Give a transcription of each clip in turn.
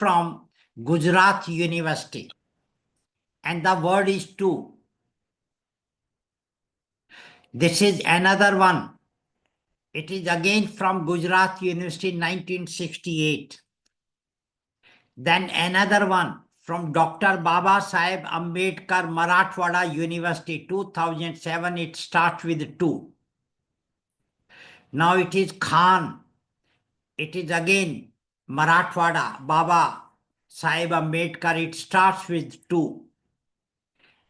from Gujarat University. And the word is two. This is another one. It is again from Gujarat University 1968. Then another one from Dr. Baba Saheb Ambedkar Marathwada University 2007. It starts with two. Now it is Khan. It is again Marathwada Baba Saheb Ambedkar. It starts with two.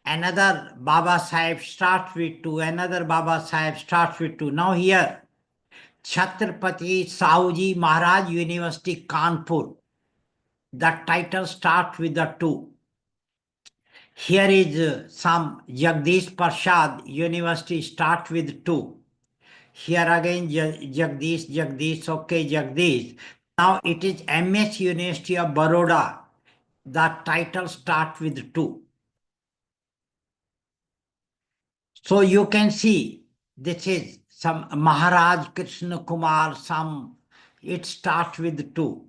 Another Baba Saheb starts with two. Another Baba Saheb starts with two. Now here, Chhatrapati Sahuji Maharaj University, Kanpur. The title starts with the two. Here is some Jagdish Prasad University starts with two. Here again Jagdish, okay, Jagdish. Now it is MS University of Baroda. The title starts with two. So you can see this is some Maharaj Krishna Kumar, some, it starts with two.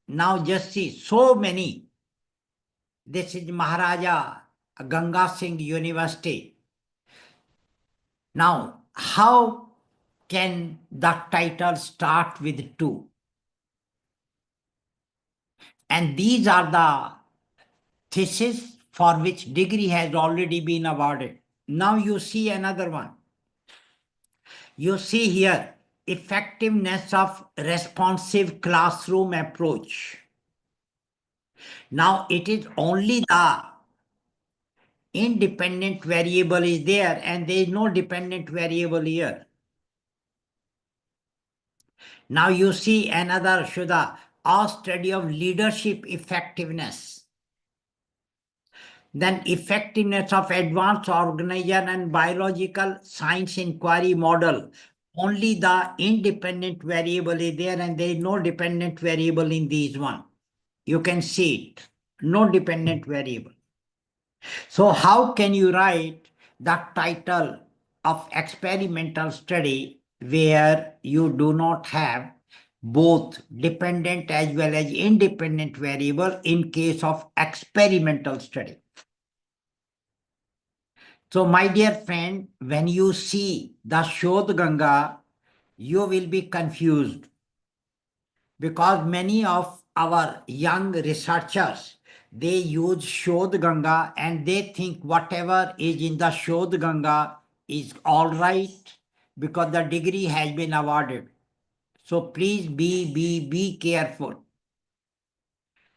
Now just see so many. This is Maharaja Ganga Singh University. Now, how can the title start with two? And these are the theses for which degree has already been awarded. Now you see another one. You see here, effectiveness of responsive classroom approach. Now it is only the independent variable is there and there is no dependent variable here. Now you see another Shuddha, our study of leadership effectiveness. Then effectiveness of advanced organization and biological science inquiry model. Only the independent variable is there and there is no dependent variable in these one. You can see it, no dependent variable. So how can you write the title of experimental study where you do not have both dependent as well as independent variable in case of experimental study? So my dear friend, when you see the Shodh Ganga, you will be confused because many of our young researchers, they use Shodh Ganga and they think whatever is in the Shodh Ganga is all right because the degree has been awarded. So please be careful.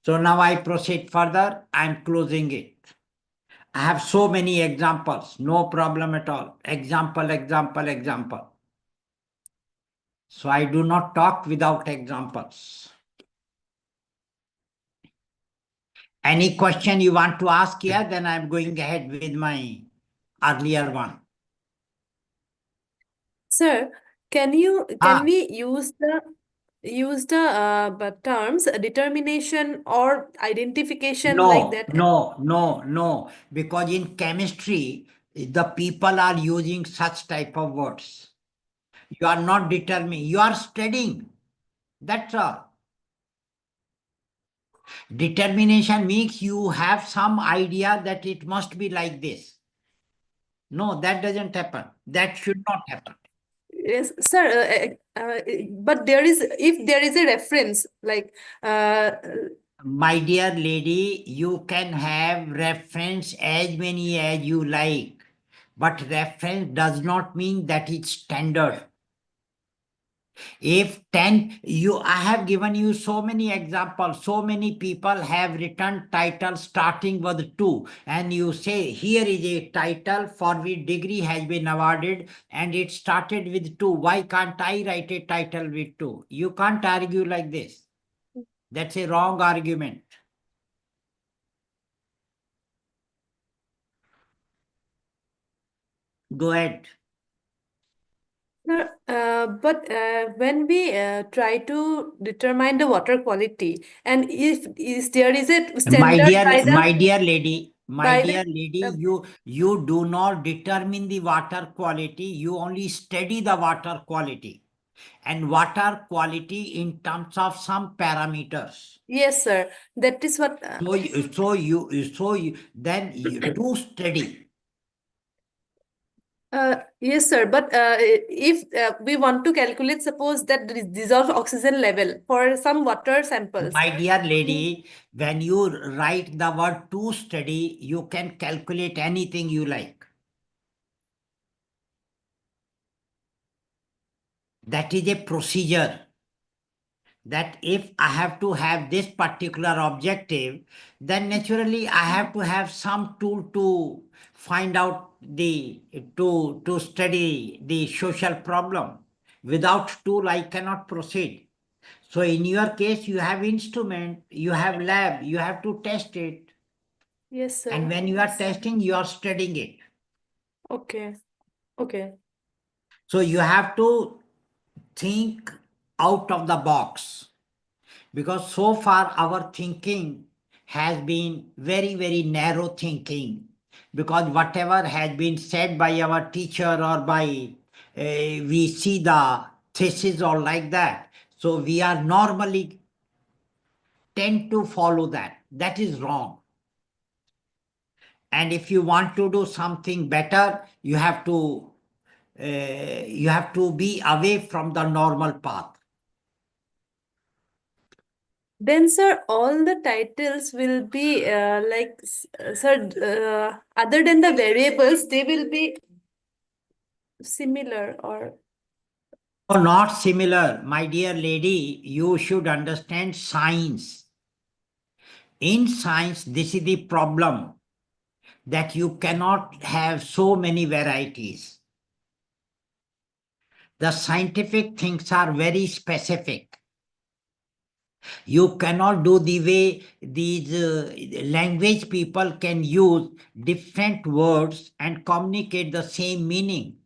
So now I proceed further. I'm closing it. I have so many examples, no problem at all. Example. So I do not talk without examples. Any question you want to ask here, then I'm going ahead with my earlier one. Sir, can we use the terms determination or identification like that? No. Because in chemistry, the people are using such type of words. You are not determining, you are studying. That's all. Determination means you have some idea that it must be like this. No, that doesn't happen. That should not happen. Yes, sir. But if there is a reference, like My dear lady, you can have reference as many as you like, but reference does not mean that it's standard. If 10, I have given you so many examples, so many people have written titles starting with 2, and you say, here is a title for which degree has been awarded, and it started with 2. Why can't I write a title with 2? You can't argue like this. That's a wrong argument. Go ahead. But when we try to determine the water quality, and if there is a standard My dear lady, by you do not determine the water quality. You only study the water quality. and water quality in terms of some parameters. Yes, sir. That is what. Then you do study. Yes, sir. But if we want to calculate, suppose that dissolved oxygen level for some water samples. My dear lady, when you write the word to study, you can calculate anything you like. That is a procedure. That if I have to have this particular objective, then naturally I have to have some tool to find out to study the social problem. Without tool, I cannot proceed. So in your case, you have instrument, you have lab, you have to test it. Yes, sir. And when you are testing, you are studying it. Okay. Okay. So you have to think out of the box, because so far our thinking has been very, very narrow thinking, because whatever has been said by our teacher or by we see the thesis or like that, so we are normally tend to follow that. That is wrong. And if you want to do something better, you have to be away from the normal path. Then, sir, all the titles will be sir, other than the variables, they will be similar or. No, not similar. My dear lady, you should understand science. In science, this is the problem, that you cannot have so many varieties. The scientific things are very specific. You cannot do the way these language people can use different words and communicate the same meaning.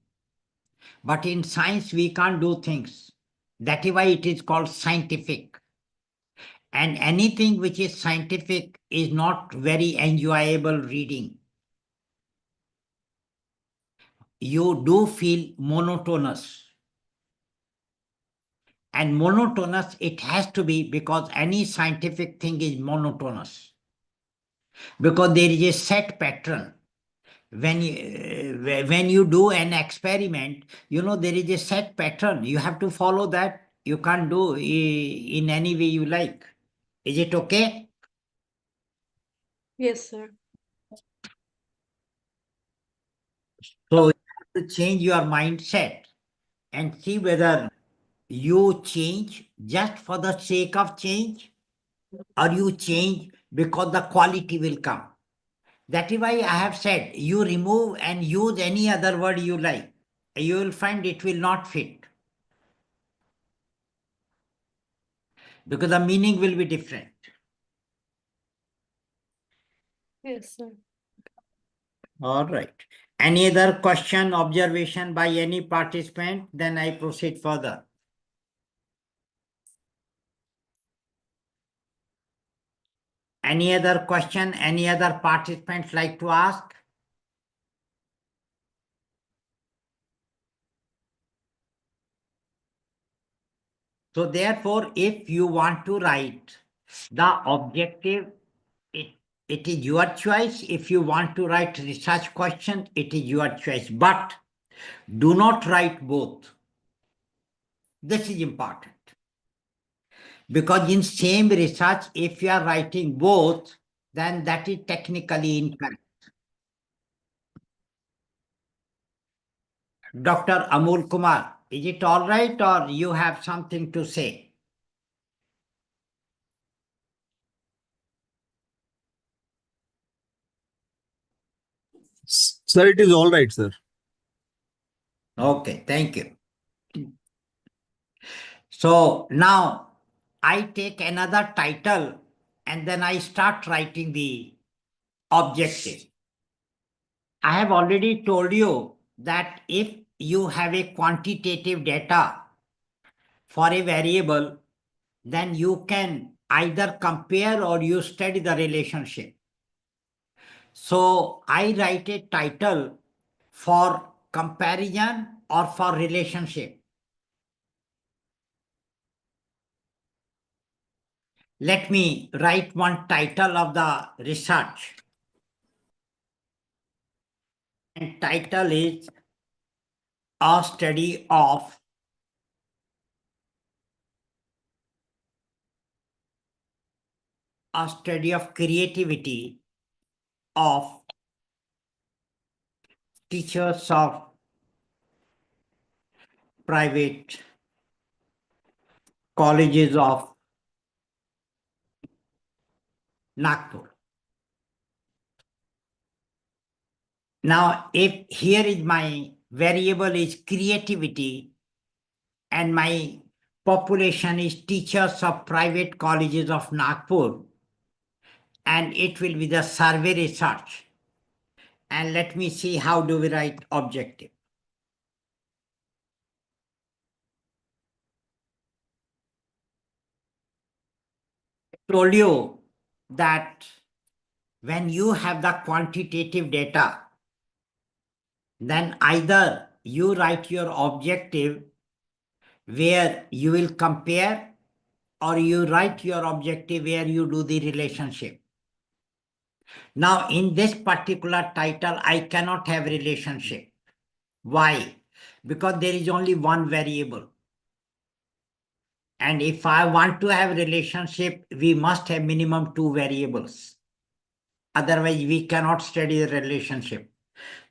But in science, we can't do things. That is why it is called scientific. And anything which is scientific is not very enjoyable reading. You do feel monotonous. And monotonous it has to be, because any scientific thing is monotonous. Because there is a set pattern. When you do an experiment, there is a set pattern. You have to follow that. You can't do in any way you like. Is it okay? Yes, sir. So you have to change your mindset and see whether you change just for the sake of change, or you change because the quality will come. That is why I have said you remove and use any other word you like. You will find it will not fit, because the meaning will be different. Yes, sir. All right. Any other question, observation by any participant? Then I proceed further. Any other question, any other participants like to ask? So therefore, if you want to write the objective, it, it is your choice. If you want to write research question, it is your choice. But do not write both. This is important. Because in same research, if you are writing both, then that is technically incorrect. Dr. Amul Kumar, is it all right, or you have something to say? Sir, it is all right, sir. Okay, thank you. So now I take another title and then I start writing the objective. I have already told you that if you have a quantitative data for a variable, then you can either compare or you study the relationship. So I write a title for comparison or for relationship. Let me write one title of the research. And title is A Study of Creativity of Teachers of Private Colleges of Nagpur. Now, if here is my variable is creativity and my population is teachers of private colleges of Nagpur, and it will be the survey research. And let me see how do we write objective. I told you that when you have the quantitative data, then either you write your objective where you will compare, or you write your objective where you do the relationship. Now, in this particular title, I cannot have relationship. Why? Because there is only one variable. And if I want to have relationship, we must have minimum two variables. Otherwise, we cannot study the relationship.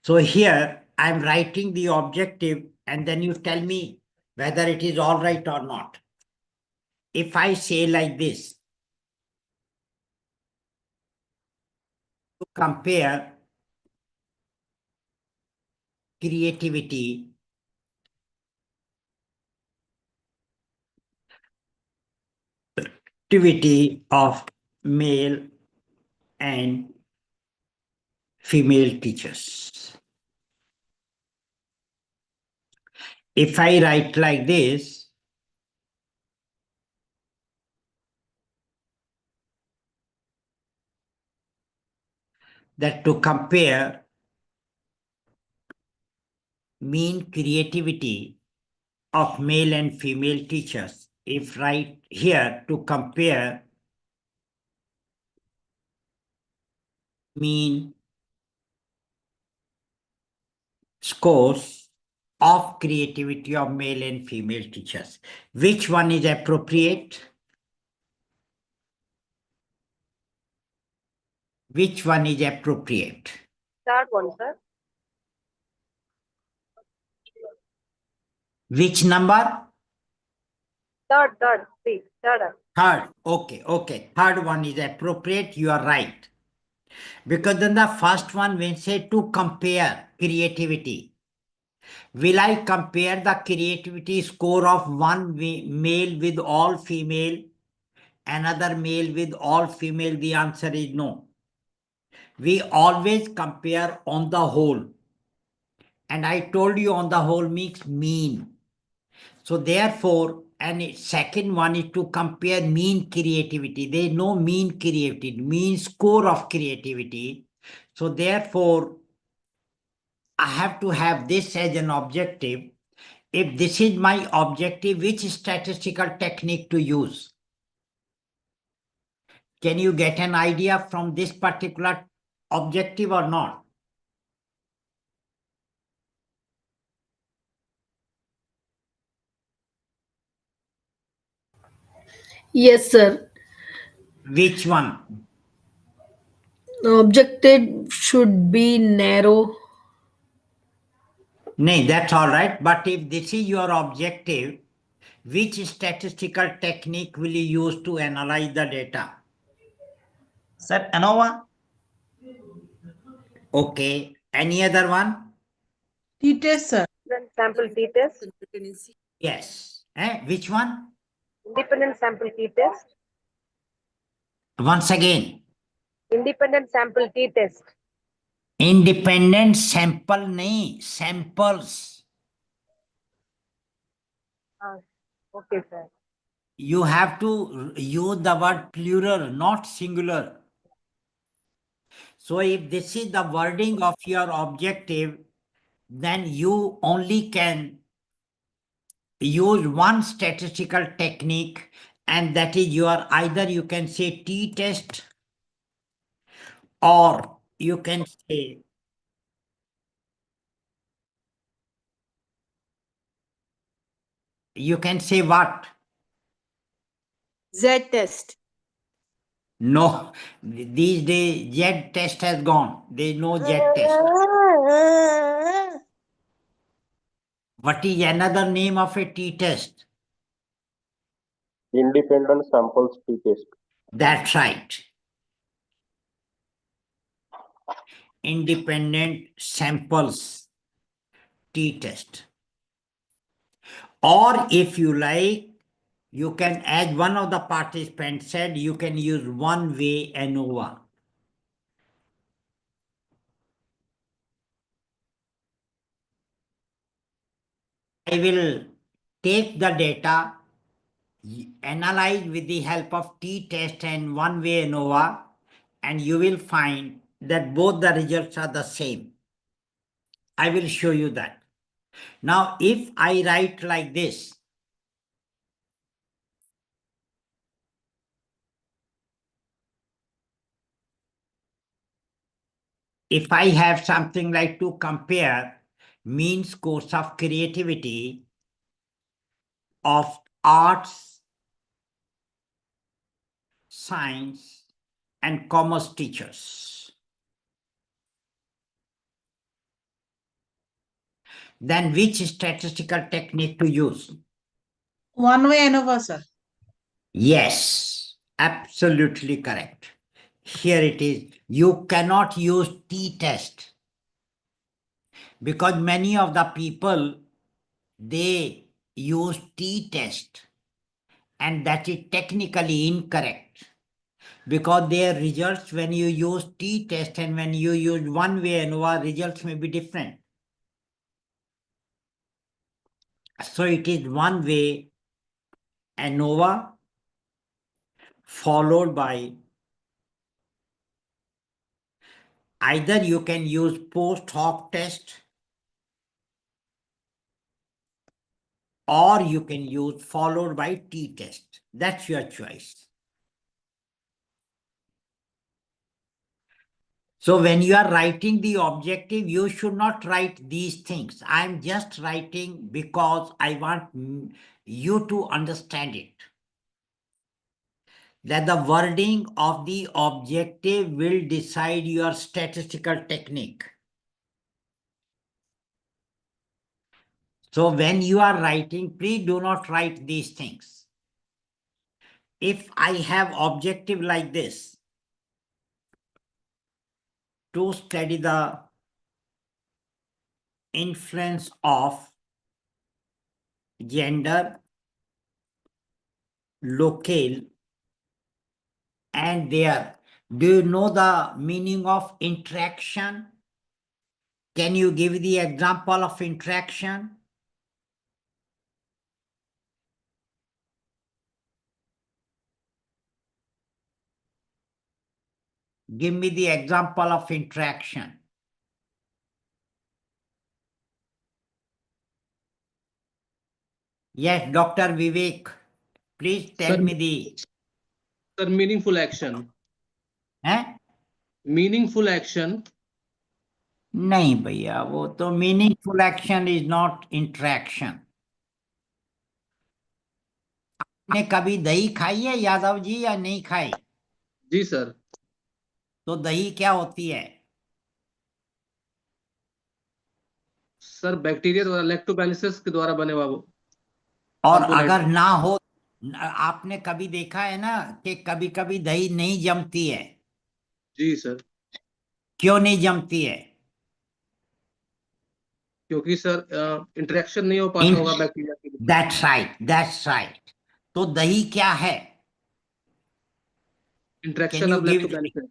So here, I'm writing the objective, and then you tell me whether it is all right or not. If I say like this, to compare creativity of male and female teachers. If I write like this, that to compare mean creativity of male and female teachers, if right here to compare mean scores of creativity of male and female teachers, which one is appropriate? Which one is appropriate? Third one, sir. Which number? Third, please. Third. Third. Okay. Third one is appropriate. You are right. Because then the first one, when say to compare creativity, will I compare the creativity score of one male with all female, another male with all female? The answer is no. We always compare on the whole. And I told you on the whole means mean. So therefore, and second one is to compare mean creativity. There is no mean creativity, mean score of creativity. So therefore, I have to have this as an objective. If this is my objective, which statistical technique to use? Can you get an idea from this particular objective or not? Yes, sir. Which one? Objective should be narrow. Nay, that's all right. But if this is your objective, which statistical technique will you use to analyze the data? Sir, ANOVA. Okay. Any other one? T-test, sir. Independent sample t-test. Yes. Which one? Independent sample t-test. Once again. Independent sample t-test. Independent sample nahi, samples. Okay, sir. You have to use the word plural, not singular. So if this is the wording of your objective, then you only can use one statistical technique, and that is your, either you can say T test, or you can say what? Z test. No, these days Z test has gone. There is no Z test. What is another name of a T test? Independent samples t-test. That's right. Independent samples T test. Or if you like, you can, as one of the participants said, you can use one-way ANOVA. I will take the data, analyze with the help of t-test and one-way ANOVA, and you will find that both the results are the same. I will show you that. Now, if I write like this, if I have something like to compare mean scores of creativity of arts, science, and commerce teachers, then which statistical technique to use? One way ANOVA, sir. Yes, absolutely correct. Here it is. You cannot use t-test because many of the people, they use t-test, and that is technically incorrect, because their results, when you use t-test and when you use one-way ANOVA, results may be different. So it is one-way ANOVA followed by, either you can use post hoc test, or you can use followed by t-test. That's your choice. So when you are writing the objective, you should not write these things. I'm just writing because I want you to understand it, that the wording of the objective will decide your statistical technique. So when you are writing, please do not write these things. If I have objective like this, to study the influence of gender, locale, and there, do you know the meaning of interaction? Can you give the example of interaction? Give me the example of interaction. Yes, Dr. Vivek, please tell Sir, me the. sir, meaningful action. Meaningful action. नहीं भैया, वो तो meaningful action is not interaction. आपने कभी दही खाई है यादव जी या नहीं खाई? जी सर. तो दही क्या होती है? सर बैक्टीरिया द्वारा, लैक्टोबैसिलस के द्वारा बने हुआ वो. और component. अगर ना हो, आपने कभी देखा है ना कि कभी कभी दही नहीं जमती है? जी सर. क्यों नहीं जमती है? क्योंकि सर इंटरेक्शन नहीं हो पाता होगा बैक्टीरिया के लिए. That's right, that's right. तो दही क्या है? Interaction of lactobacillus.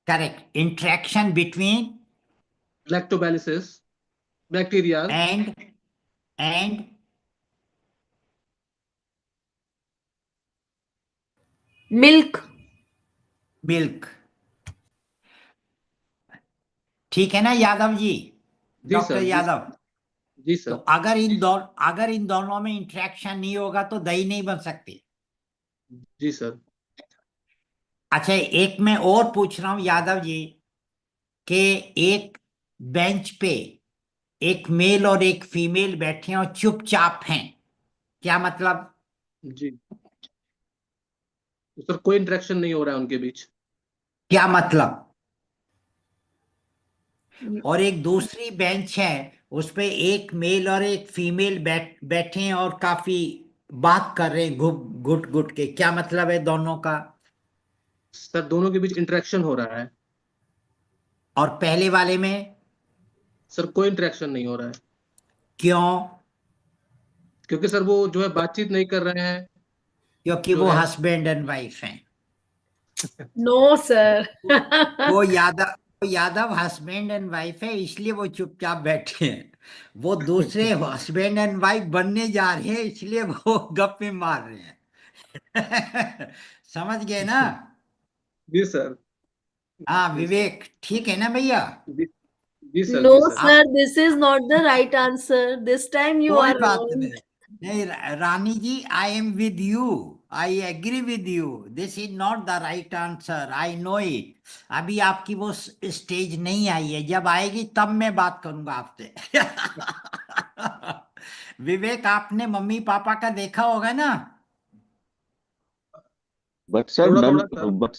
Correct. Interaction between lactobacillus bacteria and Milk. Milk. ठीक है ना यादव जी? जी डॉक्टर सर. यादव, जी तो सर. अगर इन दोनों में इंटरेक्शन नहीं होगा तो दही नहीं बन सकती. जी सर। अच्छा, एक मैं और पूछ रहा हूं यादव जी कि एक बेंच पे एक मेल और एक फीमेल बैठे हैं और चुपचाप हैं, क्या मतलब? जी तो सर कोई इंटरेक्शन नहीं हो रहा है उनके बीच। क्या मतलब? और एक दूसरी बेंच है, उस पे एक मेल और एक फीमेल बैठे हैं और काफी बात कर रहे हैं घुट घुट के, क्या मतलब है दोनों का? सर दोनों के बीच इंटरेक्शन हो रहा है। और पहले वाले में सर कोई इंटरेक्शन नहीं हो रहा है, क्यों? क्योंकि सर वो जो है बातचीत नहीं कर रहे हैं। क्योंकि जो वो है हस्बैंड एंड वाइफ हैं। No, sir. वो यादव हस्बैंड एंड वाइफ है, इसलिए वो चुपचाप बैठे हैं। वो दूसरे हस्बैंड एंड वाइफ बनने जा रहे हैं, इसलिए वो गप्पे मार रहे हैं। समझ गए ना? जी सर। हाँ जी सर। विवेक, ठीक है ना भैया? जी जी सर। No, जी सर। आप sir, this is not the right answer. This time you कोई are बात wrong. नहीं, नहीं Rani ji, I am with you, I agree with you, this is not the right answer, I know it. अभी आपकी वो stage नहीं आई है, जब आएगी तब मैं बात करूंगा आपसे। विवेक, आपने मम्मी पापा का देखा होगा ना? बट सर थोड़ा नॉन थोड़ा सर। बट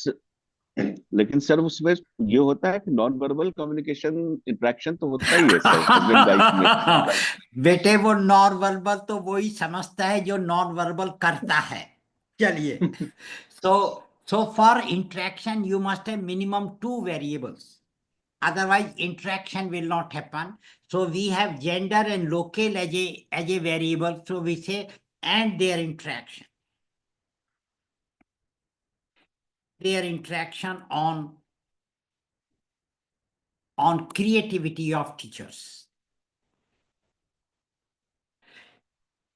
लेकिन सर उसमें ये होता है कि नॉन वर्बल कम्युनिकेशन इंटरेक्शन तो होता ही है सर हस्बैंड वाइफ में। बेटे, वो नॉन वर्बल तो वही समझता है जो नॉन वर्बल करता है। चलिए, so so for interaction you must have minimum two variables, otherwise interaction will not happen. So we have gender and local as a variable, so we say and their interaction on creativity of teachers.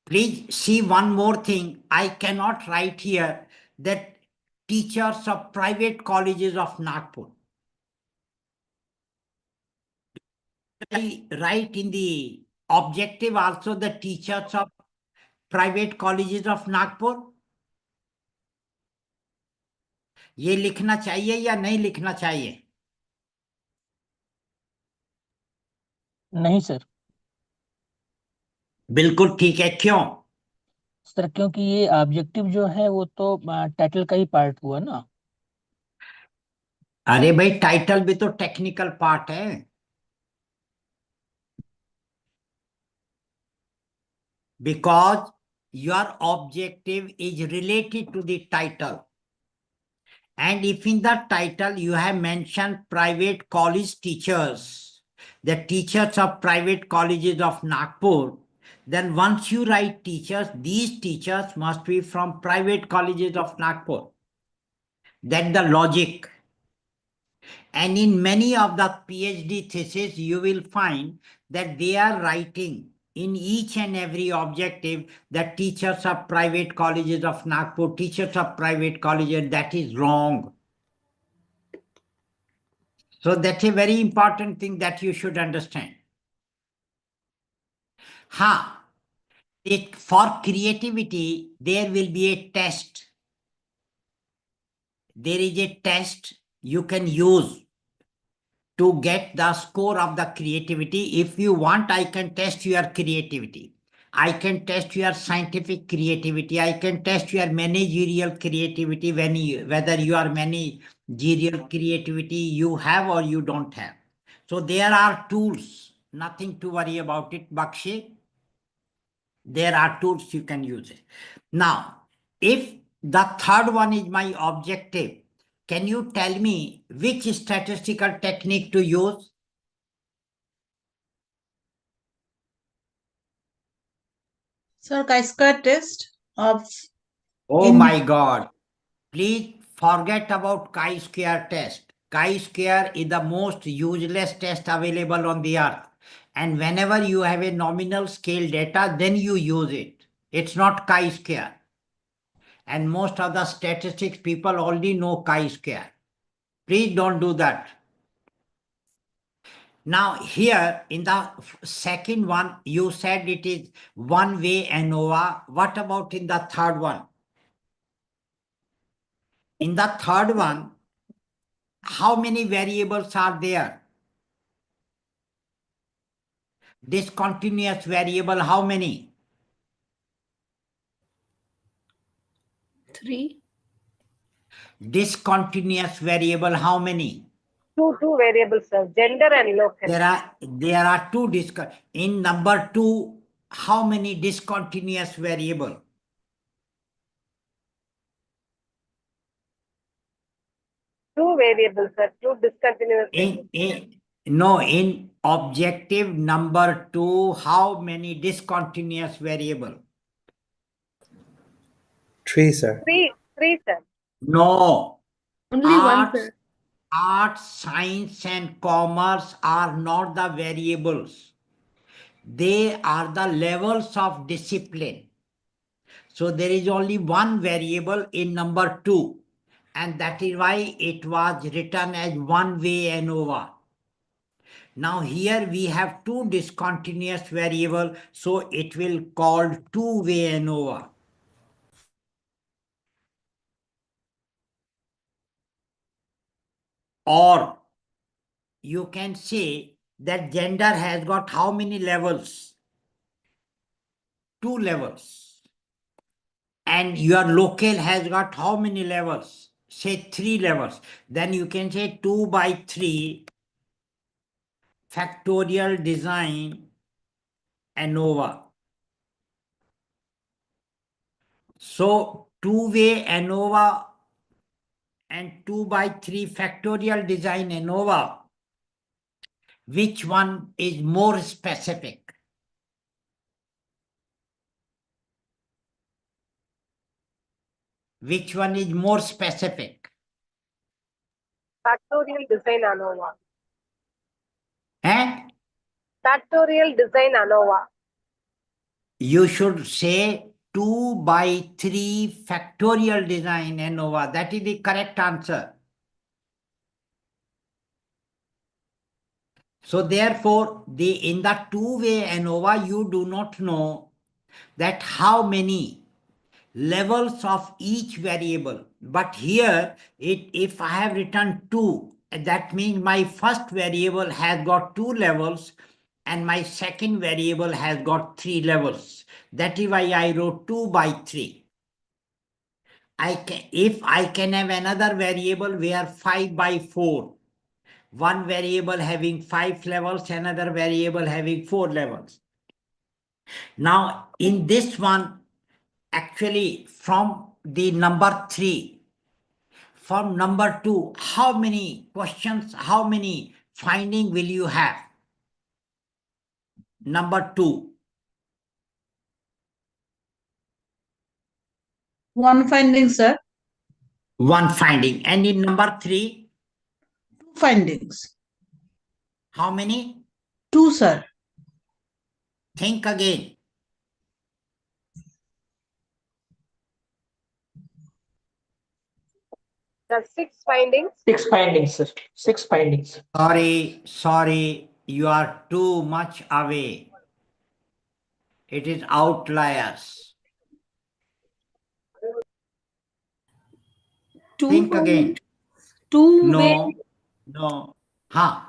Please see one more thing. I cannot write here that teachers of private colleges of Nagpur. I write in the objective also the teachers of private colleges of Nagpur. ये लिखना चाहिए या नहीं लिखना चाहिए? नहीं sir. बिल्कुल ठीक है, क्यों? सर क्योंकि ये ऑब्जेक्टिव जो है वो तो टाइटल का ही पार्ट हुआ ना। अरे भाई, टाइटल भी तो टेक्निकल पार्ट है। Because your objective is related to the title. And if in the title you have mentioned private college teachers, the teachers of private colleges of Nagpur, then once you write teachers, these teachers must be from private colleges of Nagpur. That's the logic. And in many of the PhD theses, you will find that they are writing in each and every objective that teachers of private colleges of Nagpur, teachers of private colleges, that is wrong. So that's a very important thing that you should understand. For creativity, there will be a test. There is a test you can use to get the score of the creativity. If you want, I can test your creativity. I can test your scientific creativity. I can test your managerial creativity, whether you are managerial creativity you have or you don't have. So there are tools, nothing to worry about it, Bakshi. There are tools you can use it. Now, if the third one is my objective, can you tell me which statistical technique to use? Sir, chi-square test of Oh in my God. Please forget about chi-square test. Chi-square is the most useless test available on the earth. And whenever you have a nominal scale data, then you use it. It's not chi-square. And most of the statistics people already know chi-square. Please don't do that. Now here in the second one, you said it is one way ANOVA. What about in the third one? In the third one, how many variables are there? Discontinuous variable, how many? 3. Discontinuous variable, how many? Two variables, sir. Gender and local. There are two in number 2, how many discontinuous variable? Two variables, sir. Two discontinuous variables. In objective number 2, how many discontinuous variable? 3, sir. Three, sir. No. Only one, sir. Arts, science, and commerce are not the variables. They are the levels of discipline. So there is only one variable in number 2, and that is why it was written as one-way ANOVA. Now here we have two discontinuous variable, so it will called two-way ANOVA. Or you can say that gender has got how many levels? 2 levels. And your local has got how many levels? Say 3 levels. Then you can say 2 by 3 factorial design ANOVA. So two-way ANOVA and 2 by 3 factorial design ANOVA, which one is more specific? Which one is more specific? Factorial design ANOVA. Eh? Factorial design ANOVA. You should say 2 by 3 factorial design ANOVA. That is the correct answer. So therefore, in the two-way ANOVA, you do not know that how many levels of each variable. But here, if I have written 2, that means my first variable has got 2 levels and my second variable has got 3 levels. That is why I wrote 2 by 3. If I can have another variable where 5 by 4, one variable having 5 levels, another variable having 4 levels. Now, in this one, actually, from the number 3, from number 2, how many questions, how many finding will you have? Number 2. One finding, sir. One finding. And in number 3? 2 findings. How many? 2, sir. Think again. The 6 findings. 6 findings, sir. 6 findings. Sorry, you are too much away. It is outliers. Think again. Two-way. No.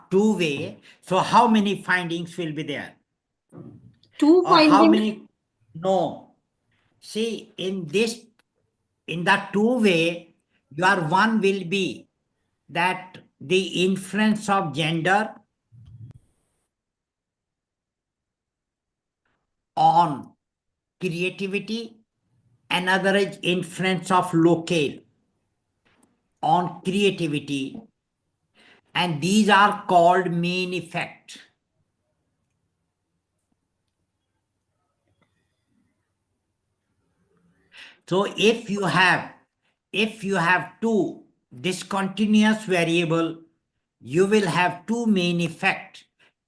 Two-way. So how many findings will be there? 2 Or how findings. many? No. See, in the two-way, your one will be that the influence of gender on creativity, another is influence of locale on creativity, and these are called main effect. So if you have two discontinuous variable, you will have two main effect,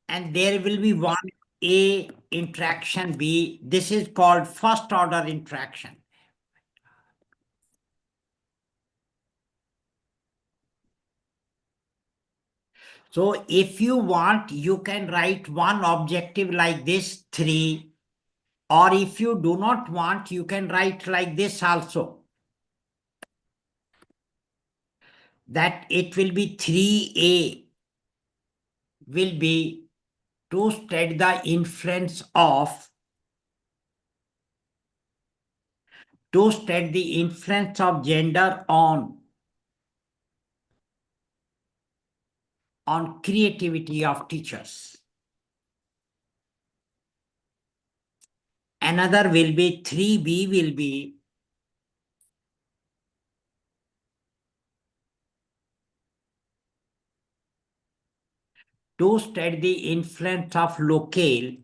and there will be one A interaction B. This is called first order interaction. So if you want, you can write one objective like this, 3, or if you do not want, you can write like this also. that it will be 3A will be to study the influence of gender on creativity of teachers. Another will be 3B will be to study the influence of locale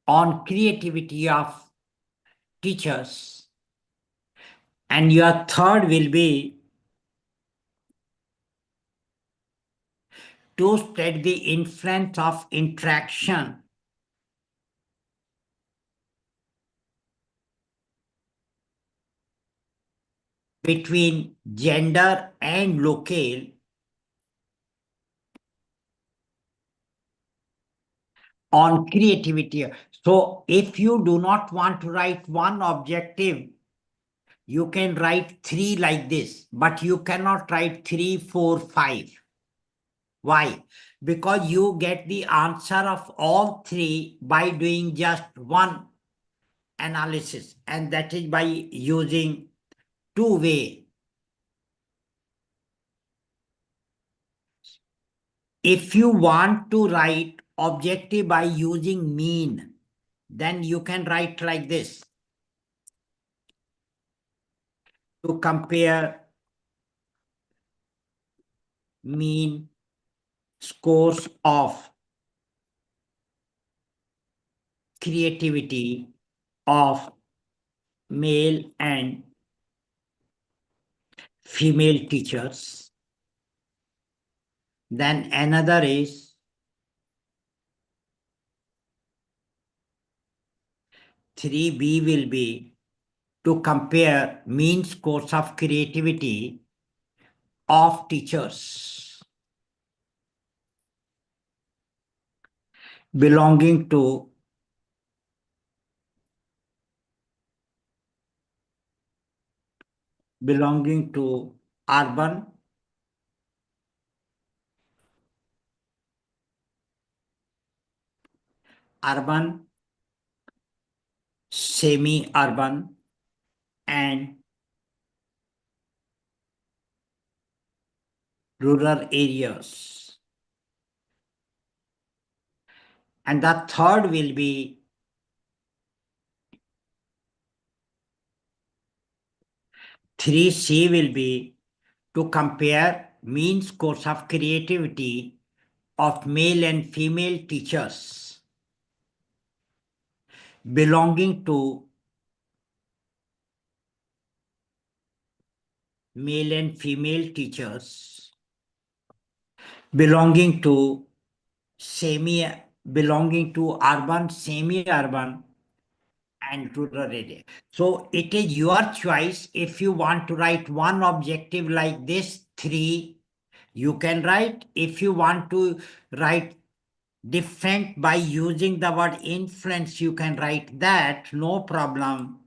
on creativity of teachers. And your third will be to study the influence of interaction between gender and locale on creativity. So if you do not want to write one objective, you can write 3 like this, but you cannot write 3, 4, 5. Why? Because you get the answer of all 3 by doing just one analysis, and that is by using two-way. If you want to write objective by using mean, then you can write like this. To compare mean scores of creativity of male and female teachers. Then another is 3B will be to compare mean scores of creativity of teachers belonging to urban, semi-urban, and rural areas. And the third will be 3C will be to compare mean scores of creativity of male and female teachers belonging to male and female teachers belonging to urban, semi-urban, and rural area. So it is your choice. If you want to write one objective like this, 3, you can write. If you want to write different by using the word influence, you can write that, no problem.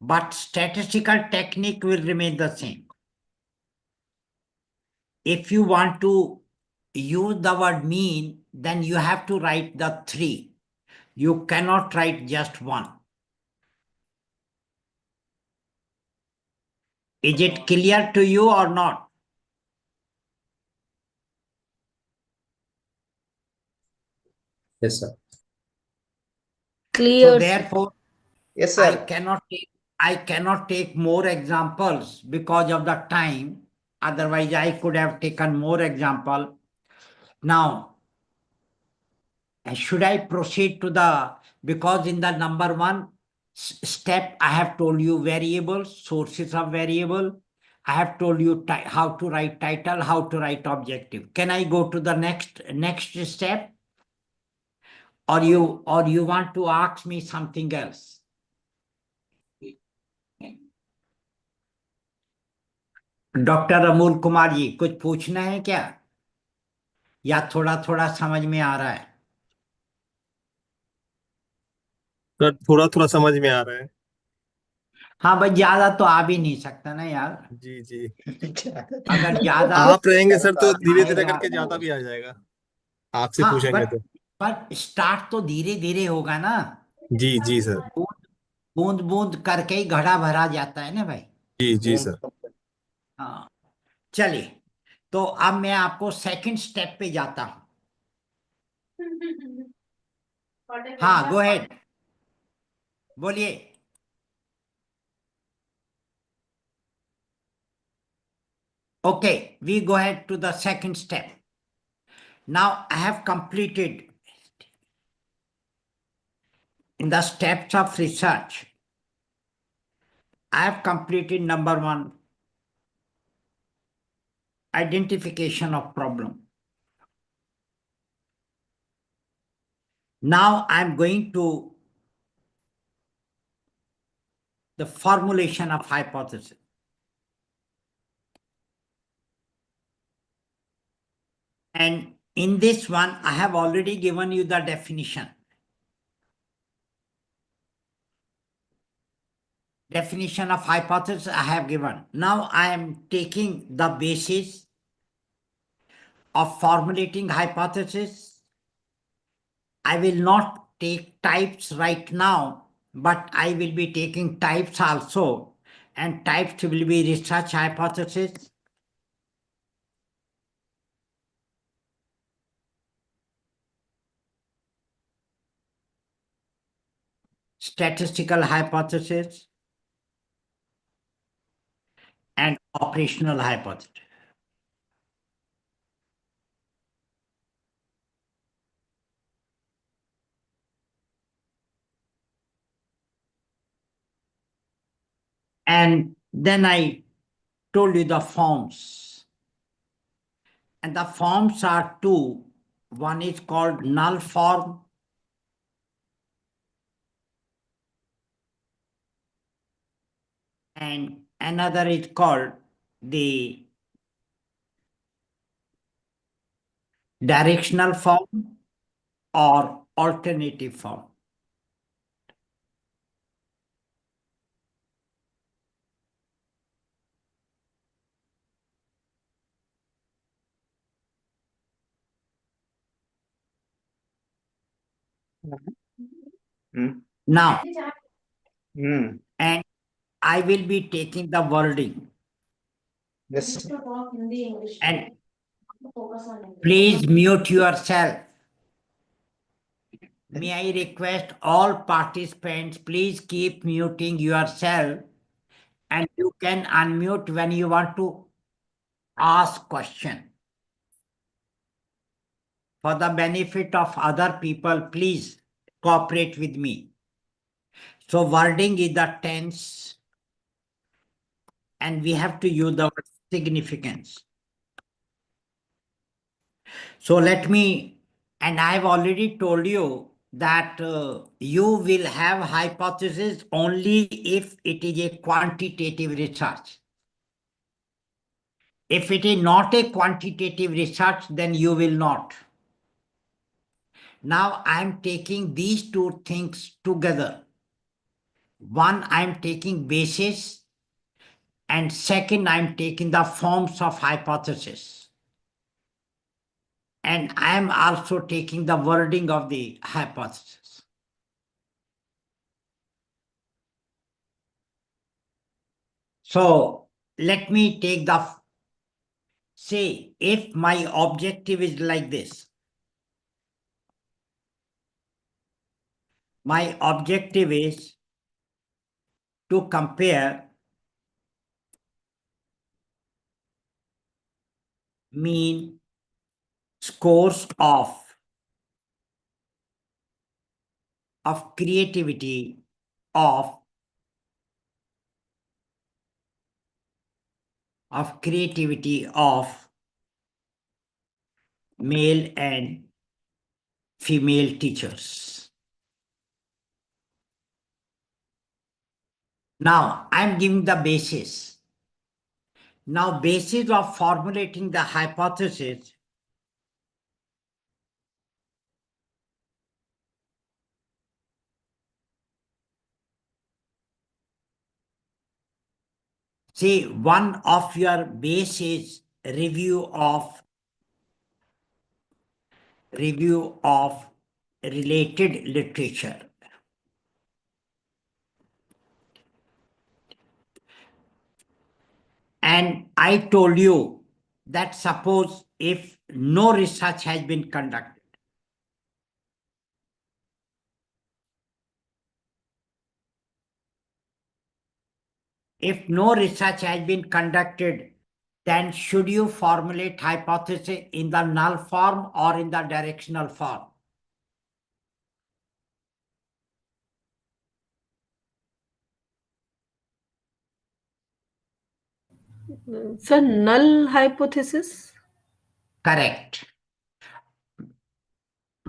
But statistical technique will remain the same. If you want to use the word mean, then you have to write the 3. You cannot write just 1. Is it clear to you or not? Yes, sir. Clear. So therefore, Yes, I sir. cannot take more examples because of the time. Otherwise, I could have taken more example. Now, should I proceed to because in the number 1 step, I have told you variables, sources of variable. I have told you how to write title, how to write objective. Can I go to the next step? Or you want to ask me something else? Doctor Amul Kumar ji, कुछ पूछना है क्या, या थोड़ा थोड़ा समझ में आ रहा है? सर थोड़ा थोड़ा समझ में आ रहा है। हाँ भाई, ज्यादा तो आ भी नहीं सकता ना यार। जी जी। अगर ज्यादा आप रहेंगे सर तो धीरे धीरे आएगा करके ज्यादा भी आ जाएगा, आपसे हाँ, पूछेंगे तो। पर स्टार्ट तो धीरे धीरे होगा ना। जी जी सर। बूंद बूंद बूंद करके ही घड़ा भरा जाता है ना भाई। जी जी सर। हाँ, चलिए, तो अब मैं आपको सेकंड स्टेप पे जाता हूं। हाँ, गो अहेड, बोलिए। Okay, we go ahead to the second step. Now I have completed in the steps of research. I have completed number one, identification of problem. Now I am going to the formulation of hypothesis. And in this one, I have already given you the definition. Definition of hypothesis I have given. Now I am taking the basis of formulating hypothesis. I will not take types right now, but I will be taking types also, and types will be research hypothesis, statistical hypothesis, and operational hypothesis. And then I told you the forms. And the forms are two. One is called null form, and another is called the directional form or alternative form. Now, and I will be taking the wording. Yes. And please mute yourself. May I request all participants, please keep muting yourself, and you can unmute when you want to ask question. For the benefit of other people, please cooperate with me. So wording is the tense, and we have to use the word significance. So let me, and I've already told you that you will have hypothesis only if it is a quantitative research. If it is not a quantitative research, then you will not. Now I am taking these two things together. One, I am taking basis, and second, I am taking the forms of hypothesis. And I am also taking the wording of the hypothesis. So let me take the, say, if my objective is like this, my objective is to compare mean scores of creativity of male and female teachers. Now I'm giving the basis. Now basis of formulating the hypothesis, See, one of your base is review of related literature. And I told you that suppose if no research has been conducted, then should you formulate hypothesis in the null form or in the directional form? Sir, null hypothesis? Correct.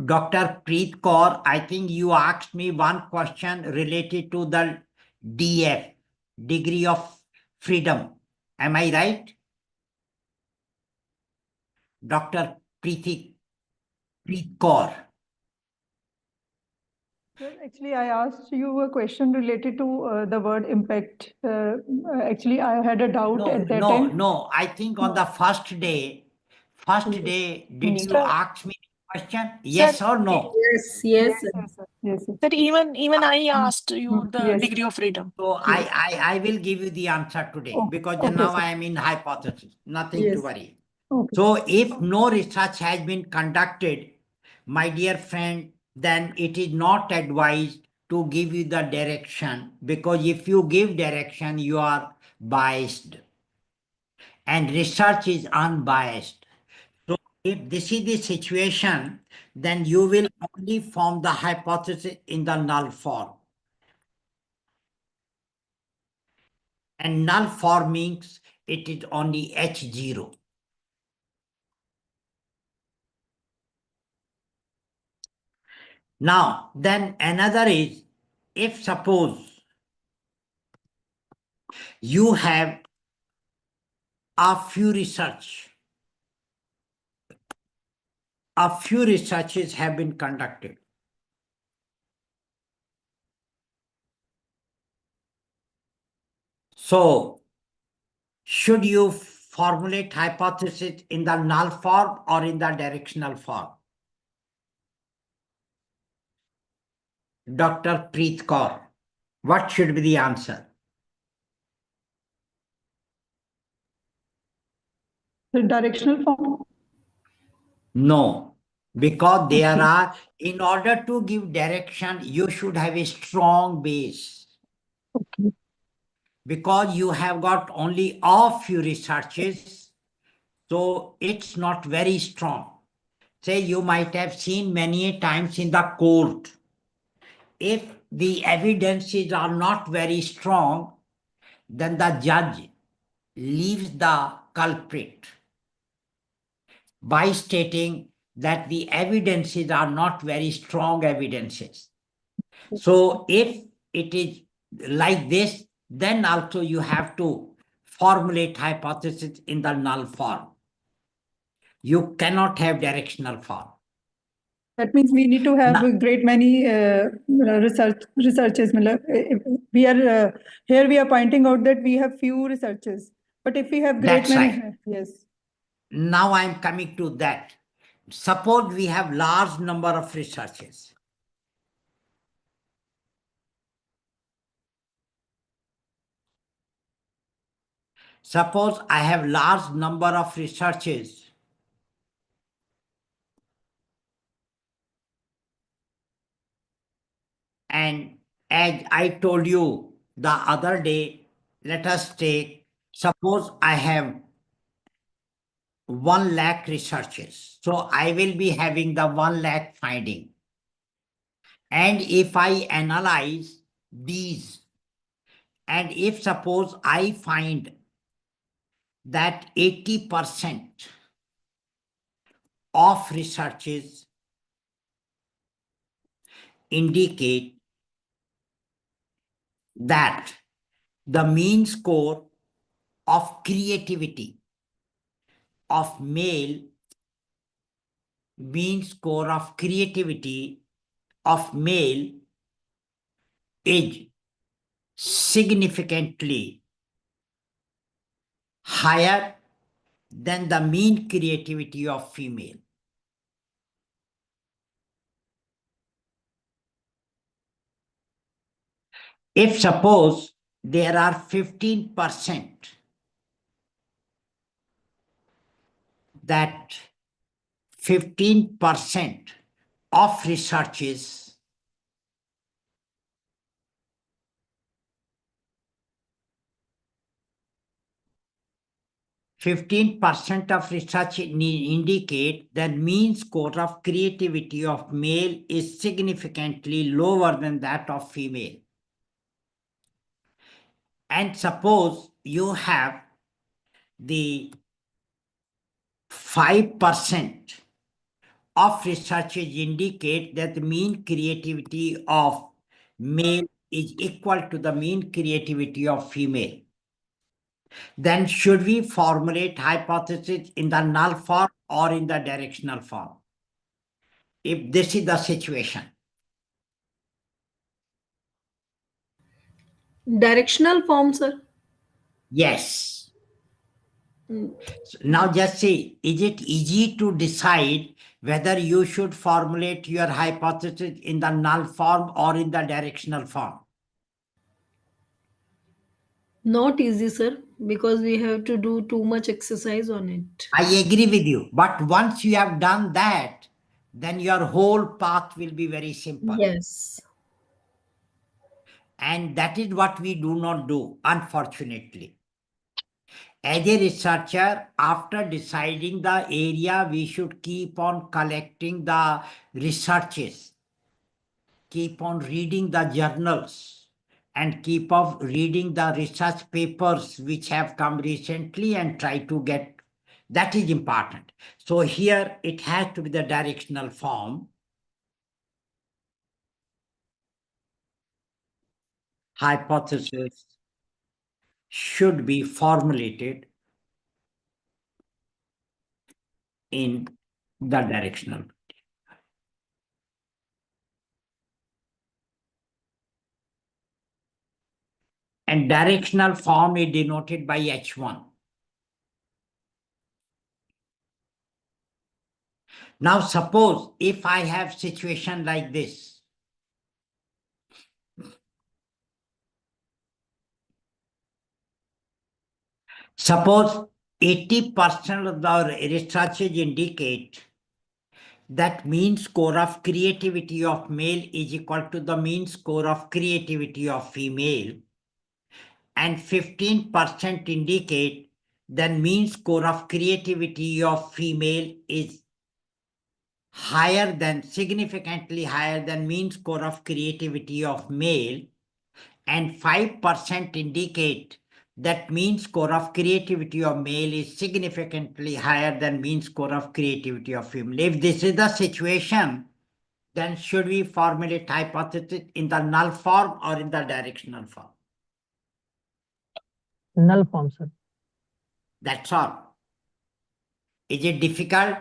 Dr. Preet Kaur, I think you asked me one question related to the DF, degree of freedom. Am I right? Dr. Preet Kaur. Sir, actually, I asked you a question related to the word impact. Actually, I had a doubt at that time. No. I think on the first day, did you Sir. ask me a question? Yes or no? Yes, yes. Sir. Yes, sir. Sir, even I asked you the Yes. degree of freedom. So I will give you the answer today Okay. because Okay, now sir. I am in hypothesis. Nothing to Yes. worry. Okay. So if no research has been conducted, my dear friend, then it is not advised to give you the direction, because if you give direction, you are biased. And research is unbiased. So if this is the situation, then you will only form the hypothesis in the null form. And null form means it is only H0. Now, then another is, if suppose you have a few researches have been conducted. So, should you formulate hypothesis in the null form or in the directional form? Dr. Preet Kaur, what should be the answer? The directional form. No, because there are, in order to give direction, you should have a strong base. Okay. Because you have got only a few researches, so it's not very strong. Say you might have seen many times in the court, if the evidences are not very strong, then the judge leaves the culprit by stating that the evidences are not very strong evidences. So if it is like this, then also you have to formulate hypothesis in the null form. You cannot have directional form. That means we need to have a great many researches. We are here. We are pointing out that we have few researches, but if we have great That's many, right. yes. Now I am coming to that. Suppose we have large number of researches. Suppose I have large number of researches. And as I told you the other day, let us take, suppose I have 1 lakh researches. So I will be having the 1 lakh finding. And if I analyze these, and if suppose I find that 80% of researches indicate that the mean score of creativity of male, is significantly higher than the mean creativity of female. If suppose there are 15% that 15% of researches of research indicate that mean score of creativity of male is significantly lower than that of female. And suppose you have the 5% of researches indicate that the mean creativity of male is equal to the mean creativity of female. Then should we formulate hypothesis in the null form or in the directional form? If this is the situation. Directional form, sir. Yes. Mm. Now just say, is it easy to decide whether you should formulate your hypothesis in the null form or in the directional form? Not easy, sir, because we have to do too much exercise on it. I agree with you. But once you have done that, then your whole path will be very simple. Yes. And that is what we do not do, unfortunately. As a researcher, after deciding the area, we should keep on collecting the researches, keep on reading the journals, and keep on reading the research papers which have come recently and try to get. That is important. So here it has to be the directional form. Hypothesis should be formulated in the directional. And directional form is denoted by H1. Now suppose if I have situation like this, suppose 80% of the researches indicate that mean score of creativity of male is equal to the mean score of creativity of female, and 15% indicate that mean score of creativity of female is higher than, significantly higher than mean score of creativity of male, and 5% indicate that mean score of creativity of male is significantly higher than mean score of creativity of female. If this is the situation, then should we formulate hypothesis in the null form or in the directional form? Null form, sir. That's all. Is it difficult?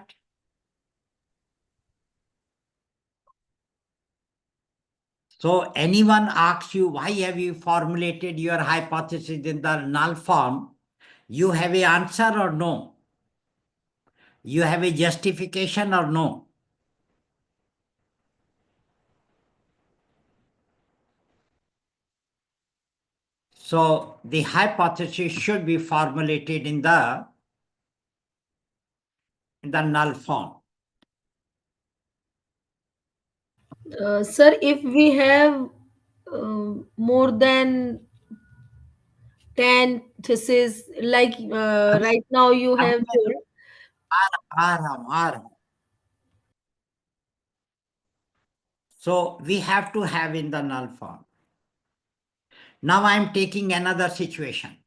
So anyone asks you, why have you formulated your hypothesis in the null form? You have an answer or no? You have a justification or no? So the hypothesis should be formulated in the null form. Sir, if we have more than 10 theses, like right now you have told. So we have to have in the null form. Now I am taking another situation.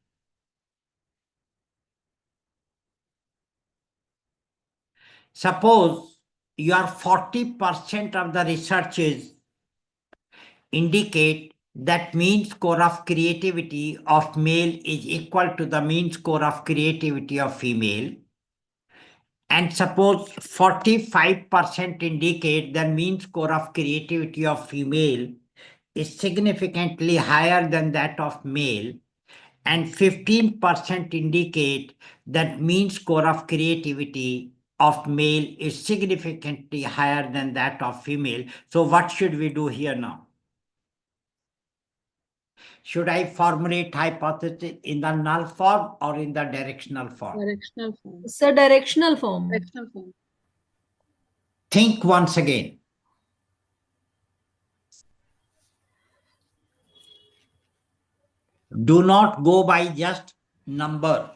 Suppose your 40% of the researches indicate that mean score of creativity of male is equal to the mean score of creativity of female. And suppose 45% indicate the mean score of creativity of female is significantly higher than that of male. and 15% indicate that mean score of creativity of male is significantly higher than that of female. So what should we do here now? Should I formulate hypothesis in the null form or in the directional form? Directional form. It's a directional form. Directional form. Think once again. Do not go by just number.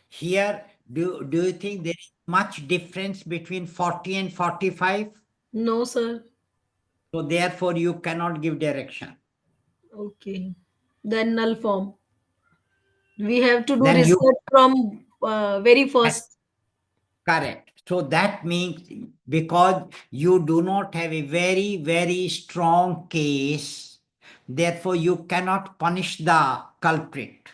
Here, do you think there is much difference between 40 and 45? No, sir. So therefore, you cannot give direction. Okay. Then null form. We have to do Then you- research from very first. Correct. So that means because you do not have a very, very strong case, therefore you cannot punish the culprit.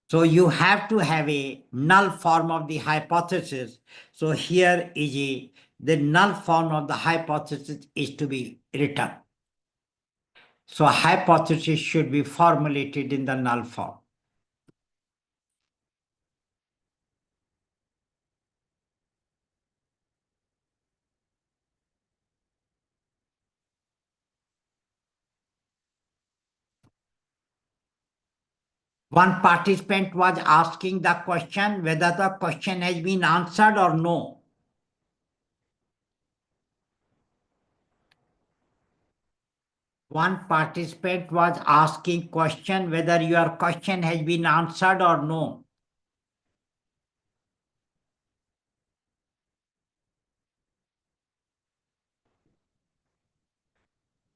So you have to have a null form of the hypothesis. So here is the null form of the hypothesis is to be written. So a hypothesis should be formulated in the null form. One participant was asking the question whether the question has been answered or no. One participant was asking question whether your question has been answered or no.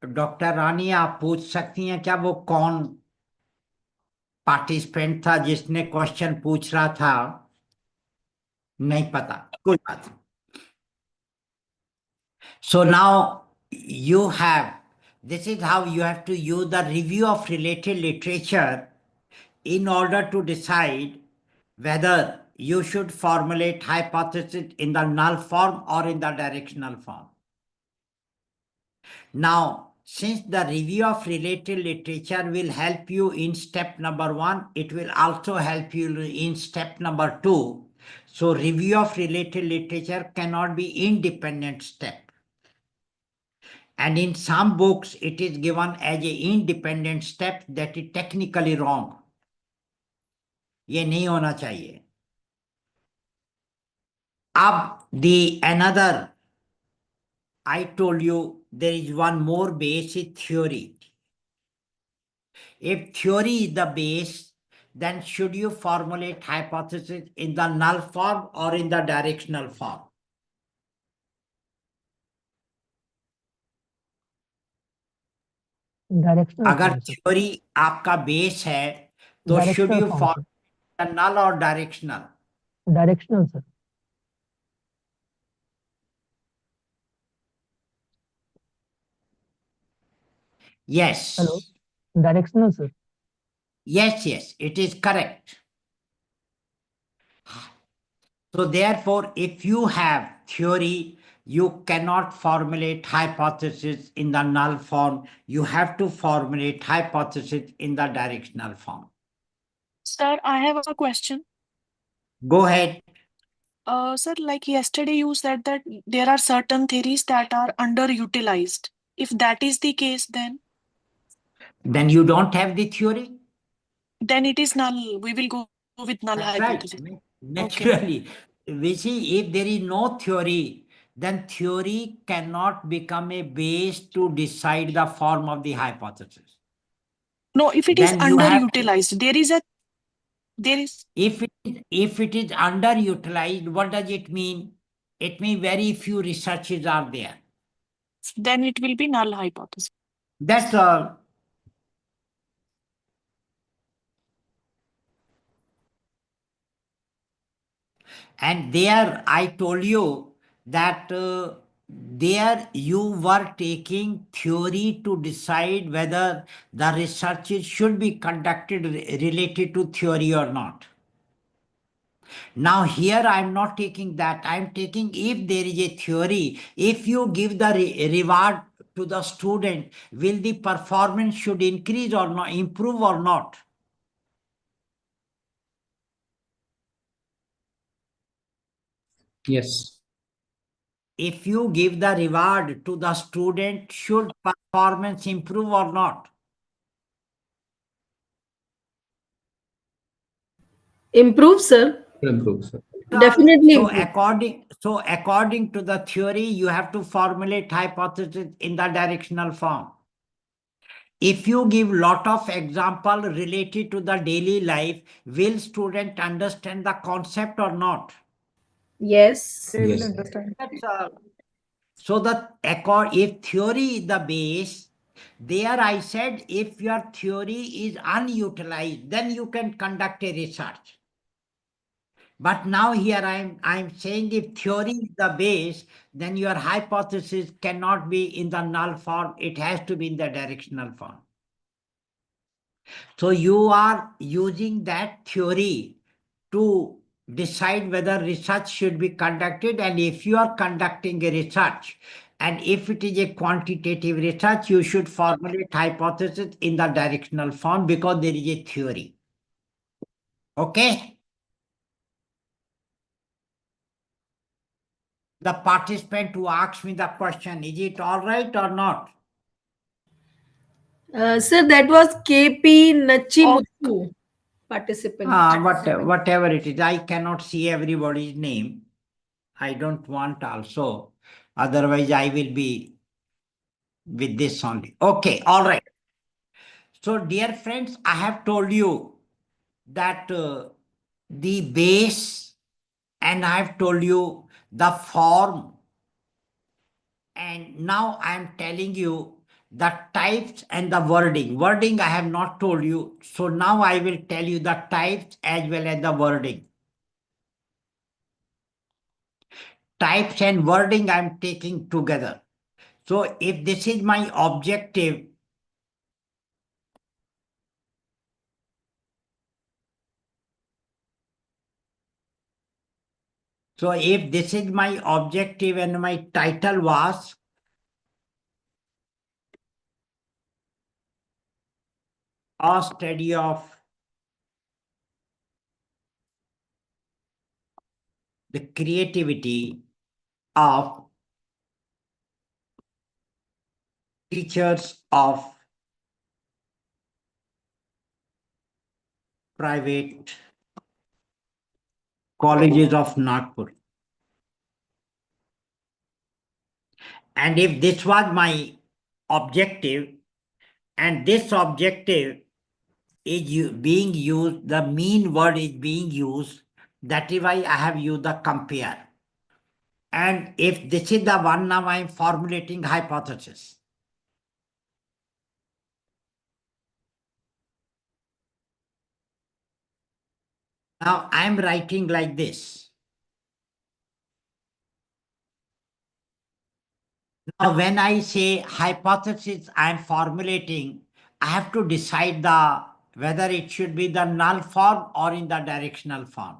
Doctor Rani आप पूछ सकती हैं क्या वो कौन participant था जिसने question पूछ रहा था? नहीं पता, कोई बात नहीं. So now you have, this is how you have to use the review of related literature in order to decide whether you should formulate hypothesis in the null form or in the directional form. Now, since the review of related literature will help you in step number 1, it will also help you in step number 2. So review of related literature cannot be independent step. And in some books, it is given as an independent step that is technically wrong. ये नहीं होना चाहिए. Ab the another, I told you there is one more base is theory. If theory is the base, then should you formulate hypothesis in the null form or in the directional form? Directional अगर theory आपका base है, तो should Directional you form, formulate the null or directional? Directional sir. Yes. Hello, directional sir. Yes, yes, it is correct. So therefore, if you have theory, you cannot formulate hypothesis in the null form. You have to formulate hypothesis in the directional form. Sir, I have a question. Go ahead. Sir, like yesterday you said that there are certain theories that are underutilized. If that is the case, Then you don't have the theory. then it is null. We will go with null That's hypothesis. right. Naturally, we see if there is no theory, then theory cannot become a base to decide the form of the hypothesis. No, if it is Then you have, underutilized, there is if it is underutilized, what does it mean? It means very few researches are there. then it will be null hypothesis. That's all. And there I told you that there you were taking theory to decide whether the researches should be conducted related to theory or not. Now here I am not taking that. I am taking if there is a theory, if you give the reward to the student, will the performance should increase or not, improve or not? Yes. If you give the reward to the student, should performance improve or not? Improve, sir. Improve, sir. Definitely So improve. according to the theory, you have to formulate hypothesis in the directional form. If you give lot of example related to the daily life, will student understand the concept or not? Yes. They will Yes. understand. That's all. So if theory is the base, there I said if your theory is unutilized, then you can conduct a research. But now here I'm saying if theory is the base, then your hypothesis cannot be in the null form. It has to be in the directional form. So you are using that theory to decide whether research should be conducted, and if you are conducting a research, and if it is a quantitative research, you should formulate hypothesis in the directional form because there is a theory. Okay? The participant who asked me the question, is it all right or not? Sir, that was KP Nachimuthu, participant. Whatever it is, I cannot see everybody's name. I don't want also. Otherwise, I will be with this only. Okay, all right. So, dear friends, I have told you that the base, and I have told you the form, and now I am telling you the types and the wording. Wording I have not told you. So now I will tell you the types as well as the wording. Types and wording I am taking together. So if this is my objective, so if this is my objective and my title was a study of the creativity of teachers of private colleges of Nagpur. And if this was my objective, and this objective is being used, the mean word is being used, that is why I have used the compare. And if this is the one, now I am formulating hypothesis. Now I am writing like this. Now when I say hypothesis I am formulating, I have to decide whether it should be the null form or in the directional form.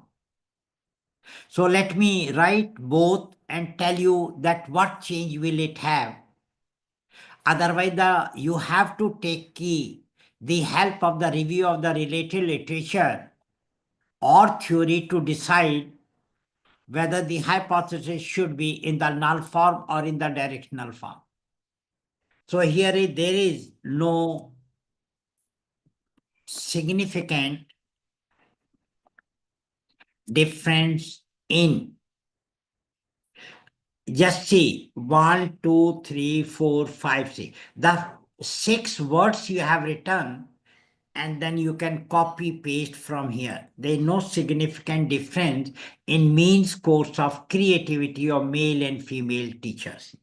So let me write both and tell you that what change will it have. Otherwise, you have to take the help of the review of the related literature or theory to decide whether the hypothesis should be in the null form or in the directional form. So there is no significant difference in. Just see 1, 2, 3, 4, 5, 6. The 6 words you have written, and then you can copy paste from here. There is no significant difference in mean scores of creativity of male and female teachers.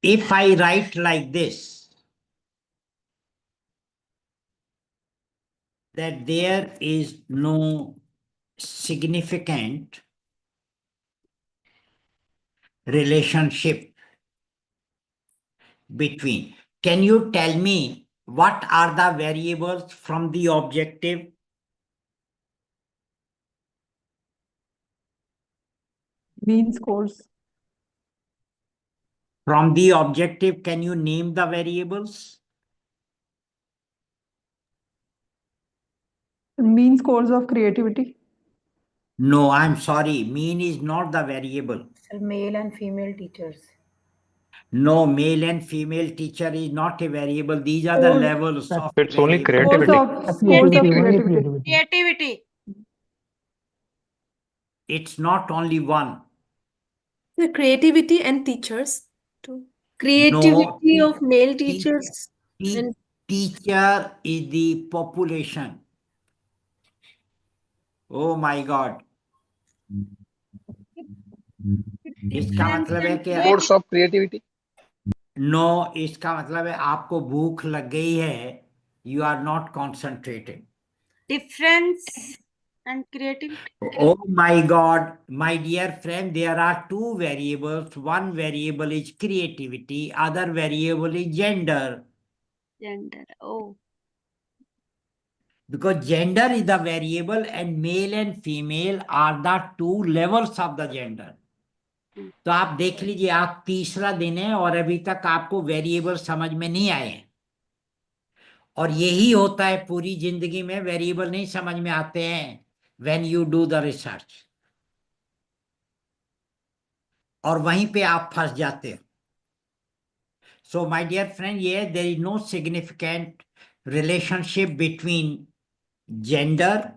If I write like this, that there is no significant relationship between. Can you tell me what are the variables from the objective? Mean scores. From the objective, can you name the variables? Mean scores of creativity. No, I'm sorry. Mean is not the variable. Male and female teachers. No, male and female teacher is not a variable. These are the Scores. levels of It's only variable. Scores of creativity. Creativity. It's not only one. The creativity and teachers too. Creativity No, of male te- teachers te- and teacher is the population. Oh my God. इसका मतलब है कि Course of creativity. No, इसका मतलब है आपको भूख लग गई है. You are not concentrating. Difference and creativity. Oh my God, my dear friend, there are two variables. One variable is creativity, other variable is gender. Gender. Oh. Because gender is the variable and male and female are the two levels of the gender. तो आप देख लीजिए, आप तीसरा दिन है और अभी तक आपको वेरिएबल समझ में नहीं आए हैं. और यही होता है पूरी जिंदगी में, वेरिएबल नहीं समझ में आते हैं when you do the research, और वहीं पे आप फंस जाते हो. सो माय डियर फ्रेंड, ये there is no significant relationship between gender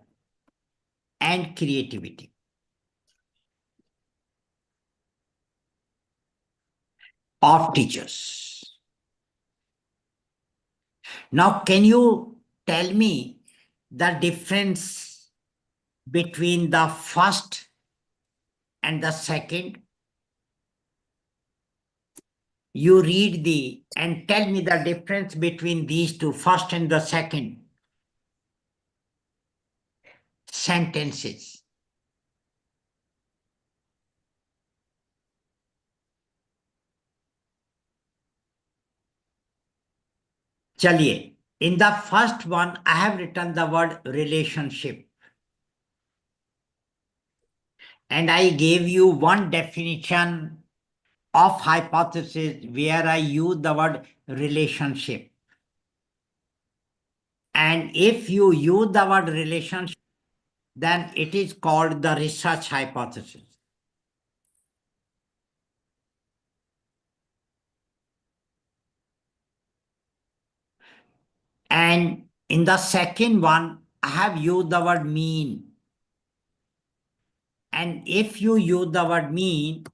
and creativity of teachers. Now, can you tell me the difference between the first and the second? You read and tell me the difference between these two, first and the second sentences. चलिए, in the first one, I have written the word relationship. And I gave you one definition of hypothesis where I use the word relationship. And if you use the word relationship, then it is called the research hypothesis. And in the second one, I have used the word mean. And if you use the word mean,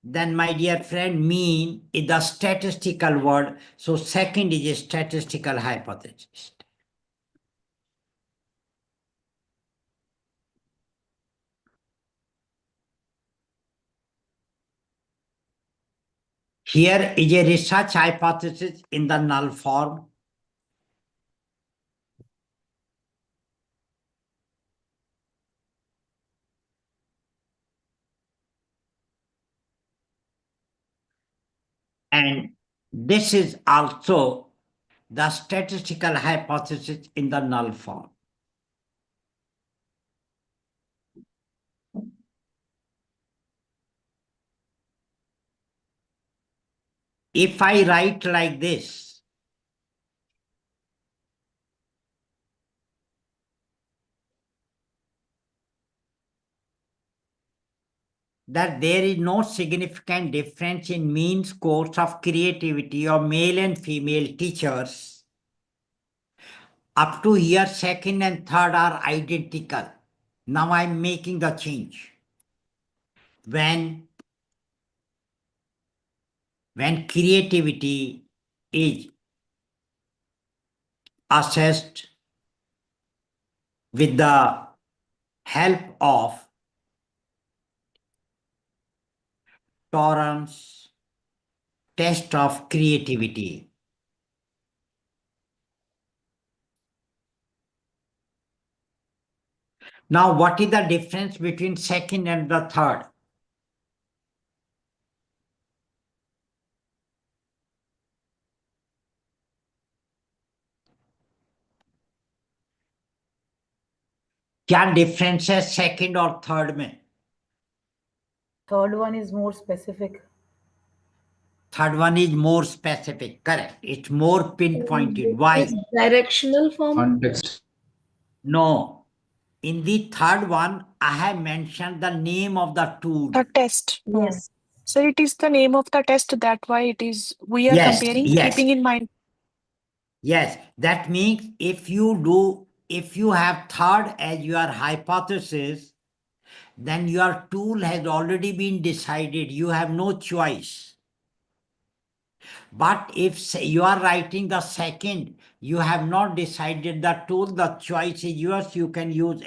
then my dear friend, mean is the statistical word. So second is a statistical hypothesis. Here is a research hypothesis in the null form. And this is also the statistical hypothesis in the null form. If I write like this, that there is no significant difference in mean scores of creativity of male and female teachers. Up to here, second and third are identical. Now I'm making the change. When creativity is assessed with the help of Torrance test of creativity. Now, what is the difference between second and the third? क्या difference है second और third में? Third one is more specific. Third one is more specific. Correct. It's more pinpointed. Why? It's directional form. Context. No. In the third one, I have mentioned the name of the tool. The test. Yes. So it is the name of the test. That why it is. We are Yes, comparing, yes. keeping in mind. Yes, that means if you have third as your hypothesis, then your tool has already been decided. You have no choice. But if you are writing the second, you have not decided the tool, the choice is yours. You can use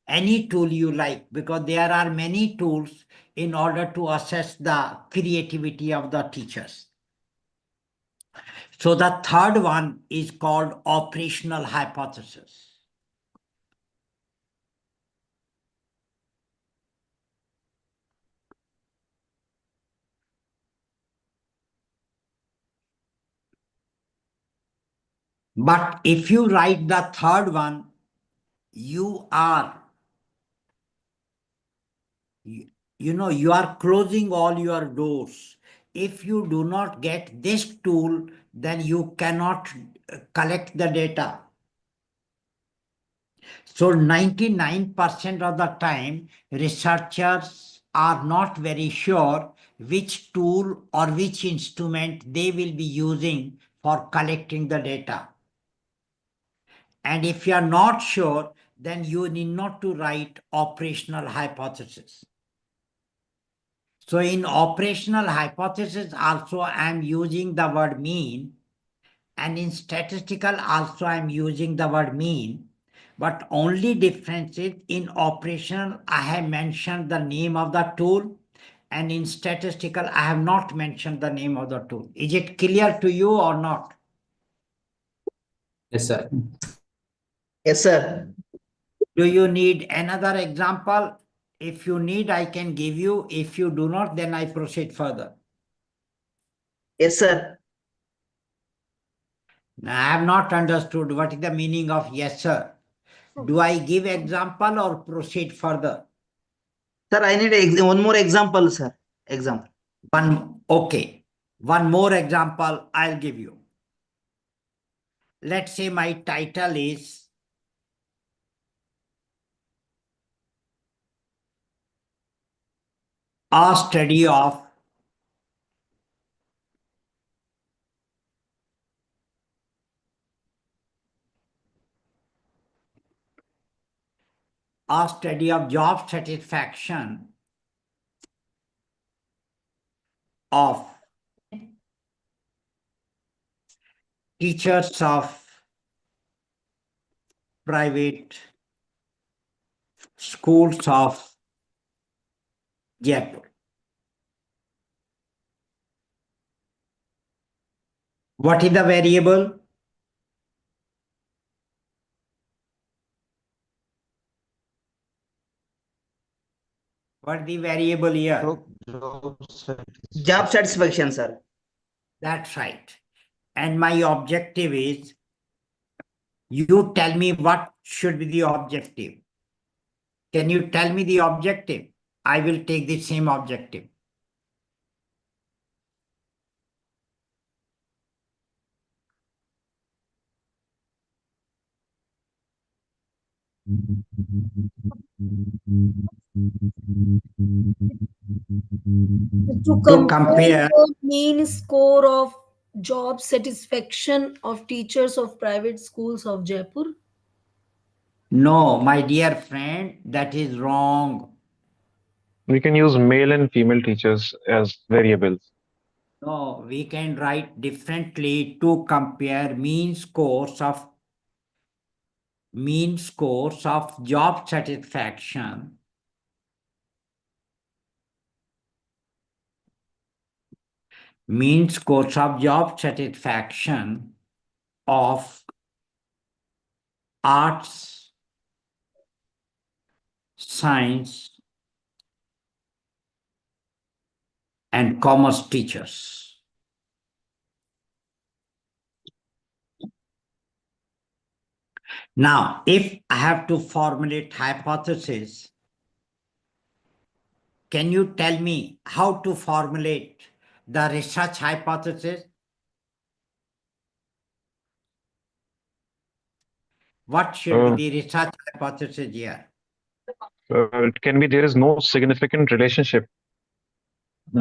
any tool you like, because there are many tools in order to assess the creativity of the teachers. So the third one is called operational hypothesis. But if you write the third one, you are, you are closing all your doors. If you do not get this tool, then you cannot collect the data. So 99% of the time, researchers are not very sure which tool or which instrument they will be using for collecting the data. And if you are not sure, then you need not to write operational hypothesis. So in operational hypothesis also I am using the word mean, and in statistical also I am using the word mean, but only difference is in operational I have mentioned the name of the tool, and in statistical I have not mentioned the name of the tool. Is it clear to you or not? Yes, sir. Yes, sir. Do you need another example? If you need, I can give you. If you do not, then I proceed further. Yes, sir. Now, I have not understood what is the meaning of yes, sir. Do I give example or proceed further? Sir, I need one more example, sir. Example. Okay. One more example I'll give you. Let's say my title is A Study of job satisfaction of teachers of private schools of Jaipur. What is the variable? What is the variable here? Job satisfaction, sir. That's right. And my objective is, you tell me what should be the objective. Can you tell me the objective? I will take the same objective. To compare the mean score of job satisfaction of teachers of private schools of Jaipur. No, my dear friend, that is wrong. We can use male and female teachers as variables. No, we can write differently to compare mean scores of job satisfaction of arts, science, and commerce teachers. Now, if I have to formulate hypothesis, can you tell me how to formulate the research hypothesis. What should be the research hypothesis here? It can be there is no significant relationship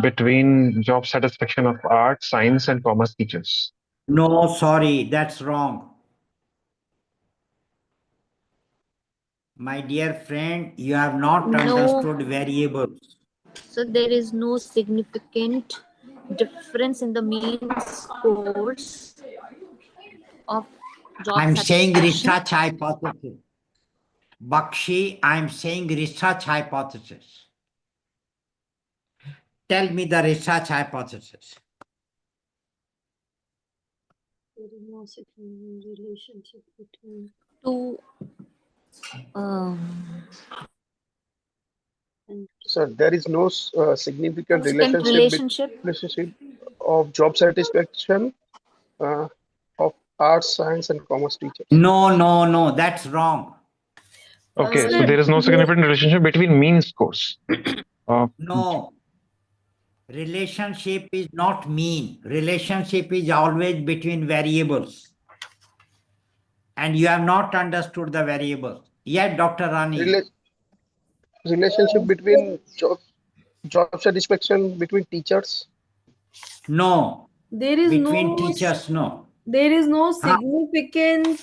between job satisfaction of art, science, and commerce teachers. No, sorry, that's wrong. My dear friend, you have not No. understood variables. So there is no significant difference in the mean scores of job I'm saying satisfaction. research hypothesis. Bakshi, I'm saying research hypothesis. Tell me the research hypothesis. There is no significant relationship between To Sir, there is no significant relationship relationship of job satisfaction of arts, science, and commerce teachers. No, that's wrong. Okay, so Sir, there is no significant relationship between mean scores. No. Relationship is not mean. Relationship is always between variables. And you have not understood the variables. Yet, Dr. Rani. Relationship between job satisfaction between teachers. No. there is Between no teachers, no. there is no significant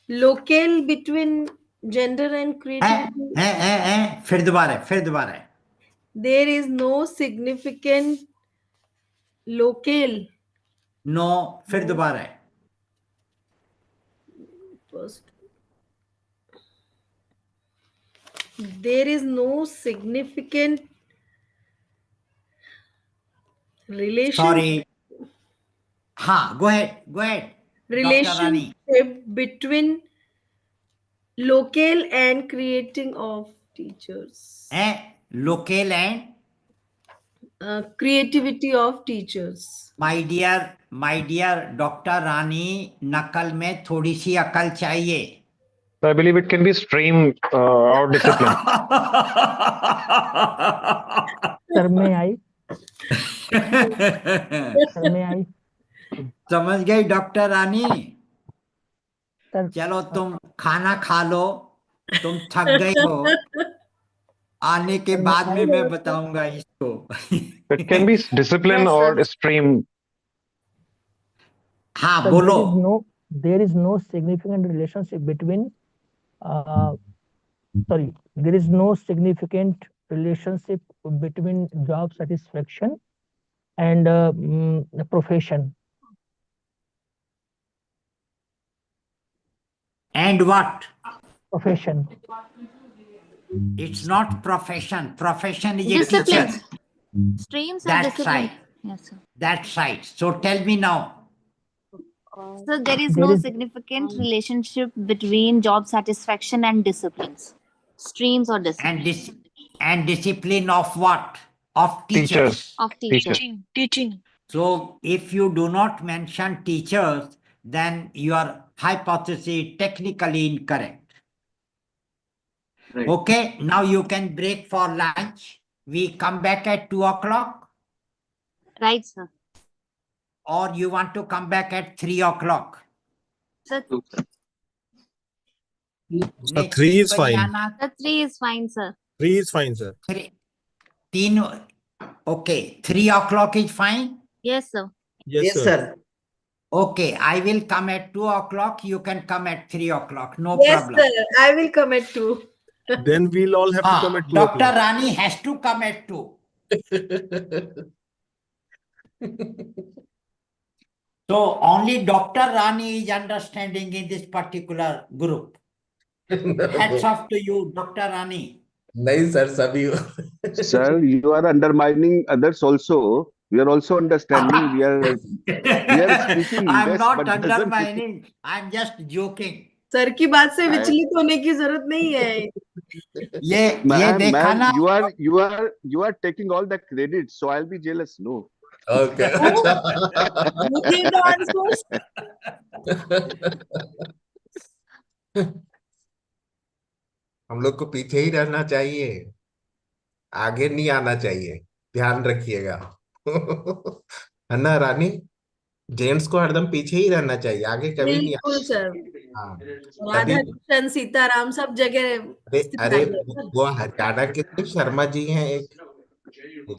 locale between gender and creativity. फिर दोबारा. There is no significant locale. No, फिर दोबारा. First, there is no significant relation. Sorry. Go ahead. Dr. Rani. Relationship between locale and creating of teachers. Locale and? Creativity of teachers. My dear Dr. Rani, नकल में थोड़ी सी अकल चाहिए. I believe it can be stream or discipline. Sir में आई sir में आई समझ गई doctor रानी? Sir चलो तुम खाना खा लो, तुम थक गए हो. आने के बाद में मैं बताऊंगा इसको. It can be discipline Yes, or sir. stream. हाँ Sir, बोलो. there is no significant relationship between there is no significant relationship between job satisfaction and the profession. And what? Profession. It's not profession. Profession is a disciplines. teacher. Streams are That's discipline. right. Yes, sir. That's right. So tell me now. So there is There no is- significant relationship between job satisfaction and disciplines. Streams or disciplines. And discipline of what? Of teachers. Of teachers. Teaching. So if you do not mention teachers, then your hypothesis is technically incorrect. Right. Okay, now you can break for lunch. We come back at 2 o'clock, Right, sir. or you want to come back at 3 o'clock? Sir, Next 3 week is fine. Bayana, the 3 is fine, sir. 3 is fine, sir. 3. Okay, 3 o'clock is fine? Yes, sir. Yes, sir. Okay, I will come at 2 o'clock. You can come at 3 o'clock. No Yes, problem. sir. I will come at 2. Then we'll all have to come at 2 Dr. o'clock. Rani has to come at 2. So only Dr. Rani is understanding in this particular group. Hats off to you, Dr. Rani. नहीं sir सभी Sir, you are undermining others also. We are also understanding. We are speaking I'm less, not but doesn't- undermining. I'm just joking. Sir की बात से विचलित होने की जरूरत नहीं है. ये Ma'am, देखा ना? you are taking all the credit, so I'll be jealous. No. Okay. You gave the answers. हम लोग को पीछे ही रहना चाहिए, आगे नहीं आना चाहिए, ध्यान रखिएगा. है ना रानी? जेंट्स को हरदम पीछे ही रहना चाहिए, आगे कभी नहीं बिल्कुल सर। हाँ राधा तभी। कृष्ण सीताराम सब जगह अरे स्थित अरे आइए सर। वो हरियाणा के थे, शर्मा जी हैं एक,